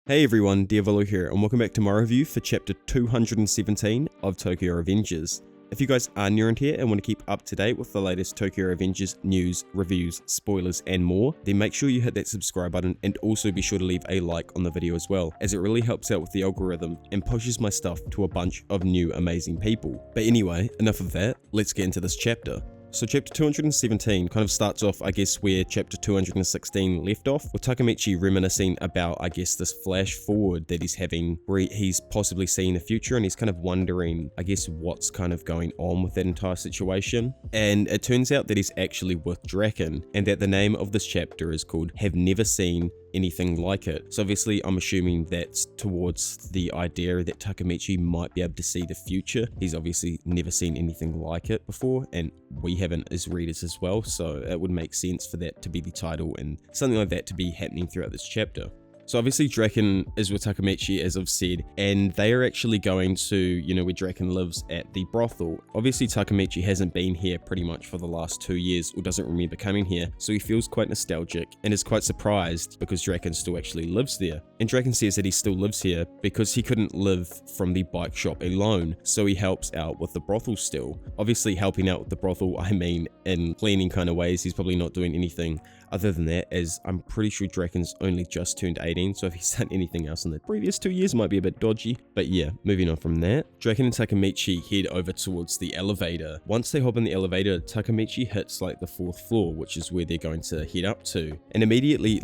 Hey everyone, Diavolo here, and welcome back to my review for chapter 217 of Tokyo Revengers. If you guys are new around here and want to keep up to date with the latest Tokyo Revengers news, reviews, spoilers, and more, then make sure you hit that subscribe button and also be sure to leave a like on the video as well, as it really helps out with the algorithm and pushes my stuff to a bunch of new amazing people. But anyway, enough of that, let's get into this chapter. So chapter 217 kind of starts off, I guess, where chapter 216 left off, with Takamichi reminiscing about, I guess, this flash forward that he's having, where he's possibly seeing the future, and he's kind of wondering, I guess, what's kind of going on with that entire situation. And it turns out that he's actually with Draken, and that the name of this chapter is called Have Never Seen Anything Like It. So obviously I'm assuming that's towards the idea that Takamichi might be able to see the future. He's obviously never seen anything like it before, and we haven't as readers as well, so it would make sense for that to be the title and something like that to be happening throughout this chapter. So obviously Draken is with Takamichi, as I've said, and they are actually going to, where Draken lives, at the brothel. Obviously Takamichi hasn't been here pretty much for the last 2 years, or doesn't remember coming here, so he feels quite nostalgic and is quite surprised because Draken still actually lives there. And Draken says that he still lives here because he couldn't live from the bike shop alone, so he helps out with the brothel still. Obviously helping out with the brothel, I mean in cleaning kind of ways. He's probably not doing anything other than that, as I'm pretty sure Draken's only just turned 18, so if he's done anything else in the previous 2 years, might be a bit dodgy. But yeah, moving on from that, Draken and Takamichi head over towards the elevator. Once they hop in the elevator, Takamichi hits like the 4th floor, which is where they're going to head up to. And immediately,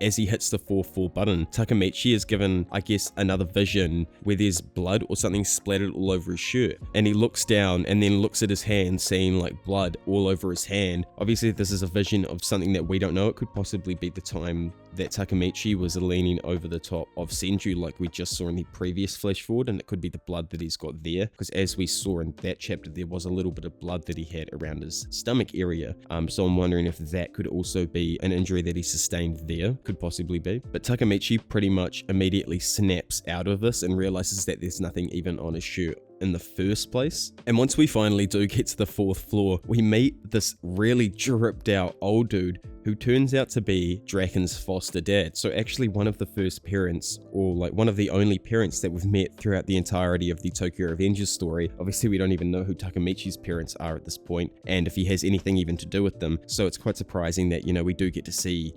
as he hits the 4th floor button, Takamichi is given, I guess, another vision where there's blood or something splattered all over his shirt. And he looks down and then looks at his hand, seeing like blood all over his hand. Obviously, this is a vision of something that we don't know. It could possibly be the time that Takamichi was leaning over the top of Senju, like we just saw in the previous flash forward, and it could be the blood that he's got there, because as we saw in that chapter, there was a little bit of blood that he had around his stomach area. So I'm wondering if that could also be an injury that he sustained there. Could possibly be. But Takamichi pretty much immediately snaps out of this and realizes that there's nothing even on his shirt in the first place. And once we finally do get to the 4th floor, we meet this really dripped out old dude who turns out to be Draken's foster dad. So actually one of the first parents, or like one of the only parents that we've met throughout the entirety of the Tokyo Revengers story. Obviously we don't even know who Takamichi's parents are at this point, and if he has anything even to do with them. So it's quite surprising that, we do get to see,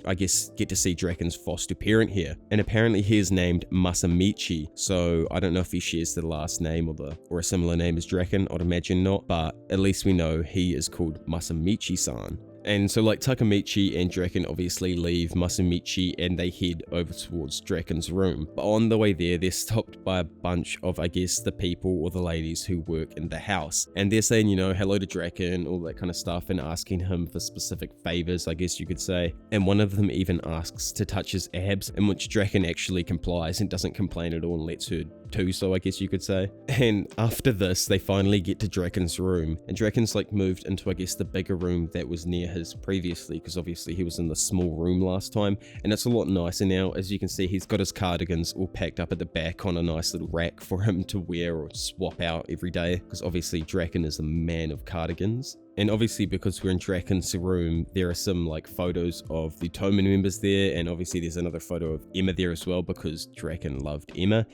Draken's foster parent here. And apparently he is named Masamichi. So I don't know if he shares the last name or a similar name as Draken. I'd imagine not, but at least we know he is called Masamichi-san. And so Takamichi and Draken obviously leave Masamichi and they head over towards Draken's room. But on the way there, they're stopped by a bunch of, the people or the ladies who work in the house. And they're saying, hello to Draken, all that kind of stuff, and asking him for specific favors, I guess you could say. And one of them even asks to touch his abs, in which Draken actually complies and doesn't complain at all and lets her do so, I guess you could say. And after this, they finally get to Draken's room. And Draken's moved into, the bigger room that was near his previously, because obviously he was in the small room last time, and it's a lot nicer now. As you can see, he's got his cardigans all packed up at the back on a nice little rack for him to wear or swap out every day, because obviously Draken is a man of cardigans. And obviously because we're in Draken's room, there are some photos of the Toman members there, and obviously there's another photo of Emma there as well, because Draken loved Emma.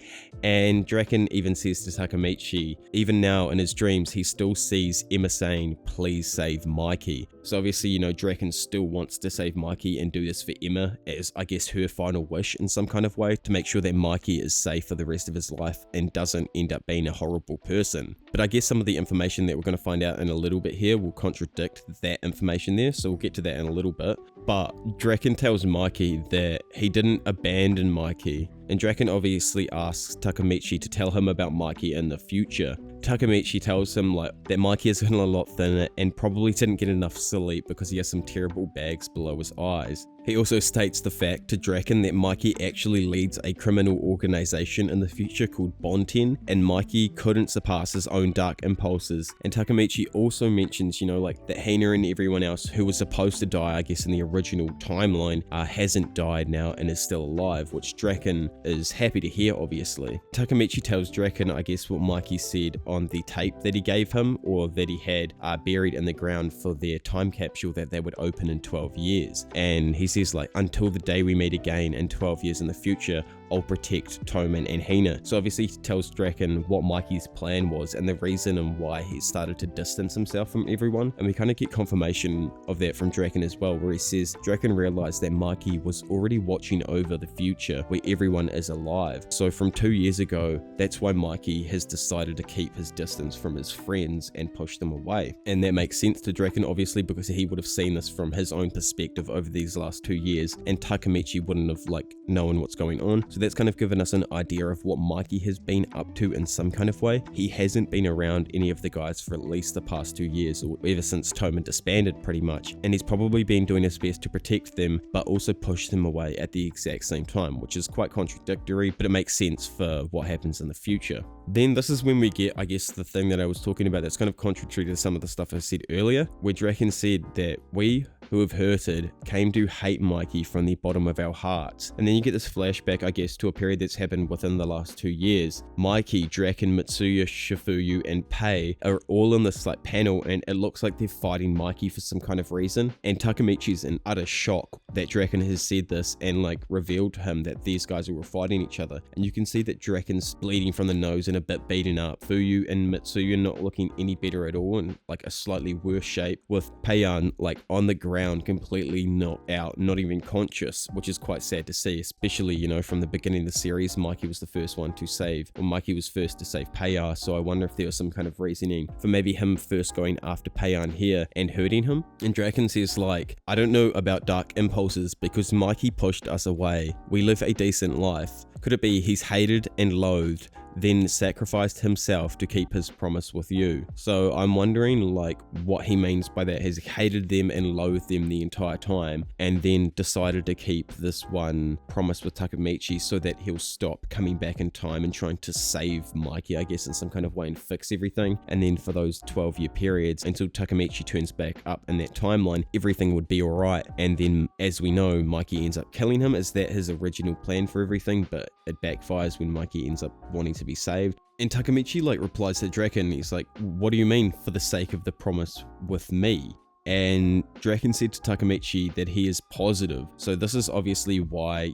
And Draken even says to Takamichi, even now in his dreams, he still sees Emma saying, "Please save Mikey." So obviously, Draken still wants to save Mikey and do this for Emma as, I guess, her final wish in some kind of way, to make sure that Mikey is safe for the rest of his life and doesn't end up being a horrible person. But I guess some of the information that we're going to find out in a little bit here will contradict that information there, so we'll get to that in a little bit. But Draken tells Mikey that he didn't abandon Mikey, and Draken obviously asks Takamichi to tell him about Mikey in the future. Takamichi tells him that Mikey is getting a lot thinner and probably didn't get enough sleep because he has some terrible bags below his eyes. He also states the fact to Draken that Mikey actually leads a criminal organization in the future called Bonten, and Mikey couldn't surpass his own dark impulses. And Takamichi also mentions, that Hina and everyone else who was supposed to die, I guess in the original timeline, hasn't died now and is still alive, which Draken is happy to hear, obviously. Takamichi tells Draken, I guess, what Mikey said on the tape that he gave him, or that he had buried in the ground for their time capsule that they would open in 12 years. And he says, until the day we meet again in 12 years in the future, I'll protect Toman and Hina. So obviously he tells Draken what Mikey's plan was and the reason and why he started to distance himself from everyone. And we kind of get confirmation of that from Draken as well, where he says Draken realized that Mikey was already watching over the future where everyone is alive. So from 2 years ago, that's why Mikey has decided to keep his distance from his friends and push them away. And that makes sense to Draken, obviously, because he would have seen this from his own perspective over these last 2 years, and Takamichi wouldn't have known what's going on. So that's kind of given us an idea of what Mikey has been up to in some kind of way. He hasn't been around any of the guys for at least the past 2 years, or ever since Toman disbanded pretty much, and he's probably been doing his best to protect them but also push them away at the exact same time, which is quite contradictory, but it makes sense for what happens in the future. Then this is when we get, I guess, the thing that I was talking about that's kind of contradictory to some of the stuff I said earlier, where Draken said that we who have hurted came to hate Mikey from the bottom of our hearts. And then you get this flashback, I guess, to a period that's happened within the last 2 years. Mikey, Draken, Mitsuya, Chifuyu, and Pei are all in this panel, and it looks like they're fighting Mikey for some kind of reason. And Takamichi's in utter shock that Draken has said this and revealed to him that these guys were fighting each other. And you can see that Draken's bleeding from the nose and a bit beaten up. Fuyu and Mitsuya not looking any better at all, in a slightly worse shape, with Peian on the ground, completely knocked out, not even conscious, which is quite sad to see, especially, from the beginning of the series, Mikey was first to save Peian, so I wonder if there was some kind of reasoning for maybe him first going after Peian here and hurting him. And Draken says I don't know about dark impulses because Mikey pushed us away. We live a decent life. Could it be he's hated and loathed, then sacrificed himself to keep his promise with you? So I'm wondering what he means by that. Has he hated them and loathed them the entire time and then decided to keep this one promise with Takamichi so that he'll stop coming back in time and trying to save Mikey, I guess, in some kind of way and fix everything? And then for those 12-year periods until Takamichi turns back up in that timeline, everything would be alright. And then, as we know, Mikey ends up killing him. Is that his original plan for everything? But it backfires when Mikey ends up wanting to be saved. And Takamichi replies to Draken, he's what do you mean for the sake of the promise with me? And Draken said to Takamichi that he is positive. So this is obviously why,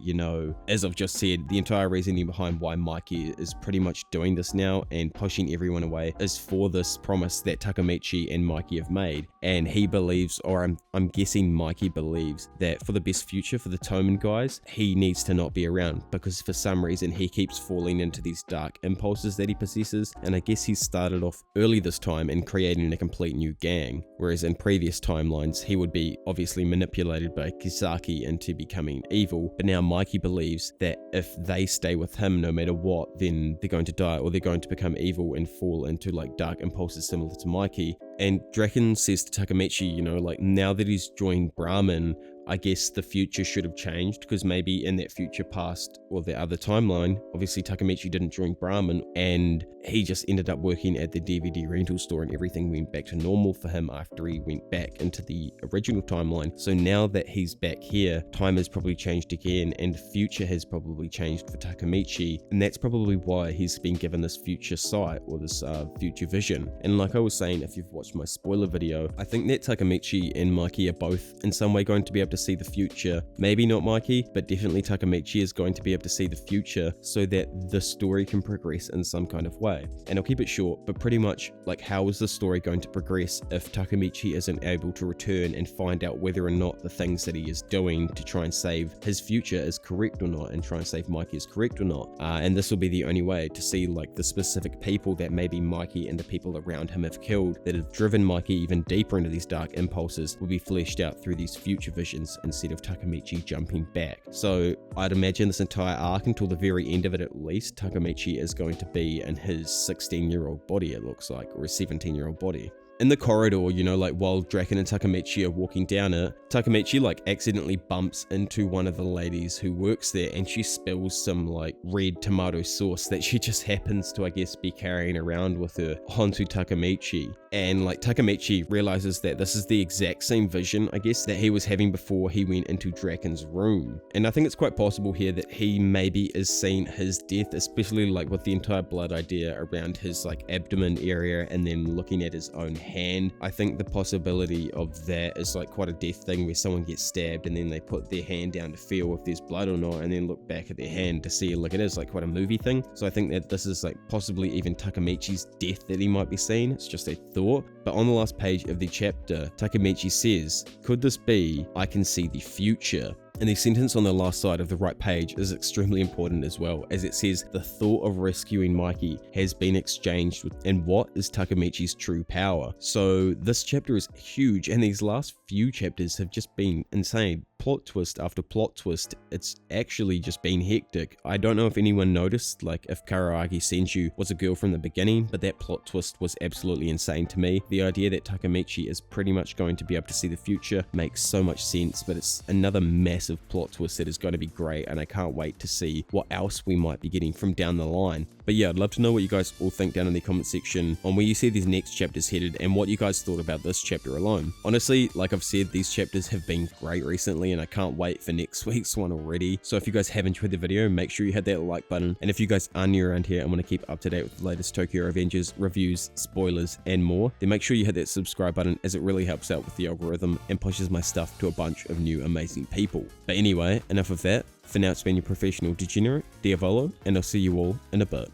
as I've just said, the entire reasoning behind why Mikey is pretty much doing this now and pushing everyone away is for this promise that Takamichi and Mikey have made. And he believes, or I'm guessing Mikey believes, that for the best future for the Toman guys, he needs to not be around because for some reason he keeps falling into these dark impulses that he possesses. And I guess he started off early this time in creating a complete new gang, whereas in previous timelines he would be obviously manipulated by Kisaki into becoming evil. But now Mikey believes that if they stay with him no matter what, then they're going to die or they're going to become evil and fall into dark impulses similar to Mikey. And Draken says to Takamichi, now that he's joined Brahmin, I guess the future should have changed, because maybe in that future past or the other timeline, obviously Takamichi didn't join Brahmin and he just ended up working at the DVD rental store and everything went back to normal for him after he went back into the original timeline. So now that he's back here, time has probably changed again and the future has probably changed for Takamichi, and that's probably why he's been given this future sight or this future vision. And like I was saying, if you've watched my spoiler video, I think that Takamichi and Mikey are both in some way going to be able to see the future. Maybe not Mikey, but definitely Takamichi is going to be able to see the future so that the story can progress in some kind of way. And I'll keep it short, but pretty much how is the story going to progress if Takamichi isn't able to return and find out whether or not the things that he is doing to try and save his future is correct or not, and try and save Mikey is correct or not. And this will be the only way to see the specific people that maybe Mikey and the people around him have killed that have driven Mikey even deeper into these dark impulses will be fleshed out through these future visions instead of Takamichi jumping back. So I'd imagine this entire arc, until the very end of it at least, Takamichi is going to be in his 16-year-old body, it looks like, or a 17-year-old body. In the corridor, while Draken and Takamichi are walking down it, Takamichi accidentally bumps into one of the ladies who works there, and she spills some red tomato sauce that she just happens to, I guess, be carrying around with her onto Takamichi. And Takamichi realizes that this is the exact same vision, I guess, that he was having before he went into Draken's room. And I think it's quite possible here that he maybe is seeing his death, especially with the entire blood idea around his abdomen area, and then looking at his own hand. I think the possibility of that is like quite a death thing where someone gets stabbed and then they put their hand down to feel if there's blood or not, and then look back at their hand to see, like, it is like quite a movie thing. So I think that this is like possibly even Takamichi's death that he might be seeing. It's just a thought. But on the last page of the chapter, Takamichi says, "Could this be I can see the future?" And the sentence on the last side of the right page is extremely important as well, as it says, "The thought of rescuing Mikey has been exchanged with," and what is Takamichi's true power? So this chapter is huge, and these last few chapters have just been insane. Plot twist after plot twist. It's actually just been hectic. I don't know if anyone noticed, like, if Karaagi Senju was a girl from the beginning, but that plot twist was absolutely insane to me. The idea that Takamichi is pretty much going to be able to see the future makes so much sense, but it's another massive plot twist that is going to be great, and I can't wait to see what else we might be getting from down the line. But yeah, I'd love to know what you guys all think down in the comment section on where you see these next chapters headed and what you guys thought about this chapter alone. Honestly, like I've said, these chapters have been great recently, and I can't wait for next week's one already. So if you guys have enjoyed the video, make sure you hit that like button, and if you guys are new around here and want to keep up to date with the latest Tokyo Revengers reviews, spoilers, and more, then make sure you hit that subscribe button, as it really helps out with the algorithm and pushes my stuff to a bunch of new amazing people. But anyway, enough of that. For now, it's been your professional degenerate, Diavolo, and I'll see you all in a bit.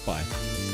Bye.